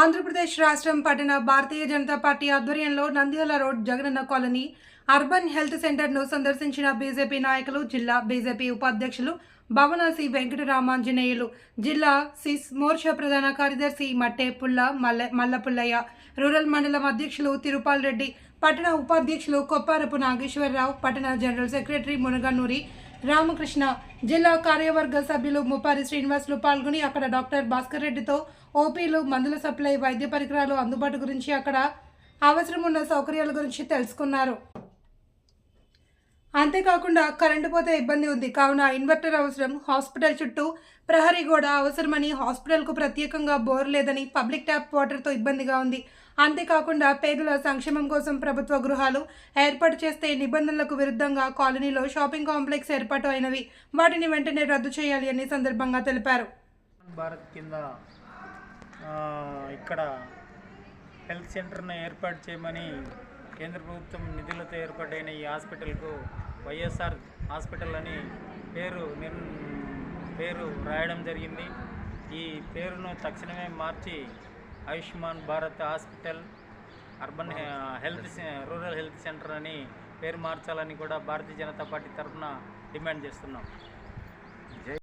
ఆంధ్రప్రదేశ్ రాష్ట్రం పట్టణ భారతీయ జనతా పార్టీ ఆధ్వర్యంలో Nandyal road Jagananna colony urban health సెంటర్ను సందర్శించిన బీజేపీ నాయకులు, జిల్లా బీజేపీ ఉపాధ్యక్షులు భవనాసి వెంకటరామాంజనేయులు, జిల్లా సిస్ మోర్చా ప్రధాన కార్యదర్శి మట్టే పుల్ల మల్లపుల్లయ్య, రూరల్ మండలం అధ్యక్షులు తిరుపాల్ రెడ్డి, పట్టణ ఉపాధ్యక్షులు కొప్పారపు నాగేశ్వరరావు, పట్టణ జనరల్ సెక్రటరీ మునగనూరి రామకృష్ణ, జిల్లా కార్యవర్గ సభ్యులు ముప్పారి శ్రీనివాసులు పాల్గొని అక్కడ డాక్టర్ భాస్కర్ రెడ్డితో ఓపీలు, మందుల సప్లై, వైద్య పరికరాలు అందుబాటు గురించి, అక్కడ అవసరం ఉన్న సౌకర్యాల గురించి తెలుసుకున్నారు. అంతేకాకుండా కరెంటు పోతే ఇబ్బంది ఉంది కావున ఇన్వర్టర్ అవసరం, హాస్పిటల్ చుట్టూ ప్రహరీ గోడ అవసరమని, హాస్పిటల్కు ప్రత్యేకంగా బోర్ లేదని, పబ్లిక్ ట్యాప్ వాటర్తో ఇబ్బందిగా ఉంది. అంతేకాకుండా పేదల సంక్షేమం కోసం ప్రభుత్వ గృహాలు ఏర్పాటు చేస్తే నిబంధనలకు విరుద్ధంగా కాలనీలో షాపింగ్ కాంప్లెక్స్ ఏర్పాటు అయినవి, వాటిని వెంటనే రద్దు చేయాలి అని సందర్భంగా తెలిపారు. భారత్ కింద ఇక్కడ హెల్త్ సెంటర్ను ఏర్పాటు చేయమని కేంద్ర ప్రభుత్వం నిధులతో ఏర్పాటైన ఈ హాస్పిటల్కు వైఎస్ఆర్ హాస్పిటల్ అని పేరు రాయడం జరిగింది. ఈ పేరును తక్షణమే మార్చి Ayushman Bharat hospital urban rural health centre అని పేరు మార్చాలని కూడా భారతీయ జనతా పార్టీ తరఫున డిమాండ్ చేస్తున్నాం.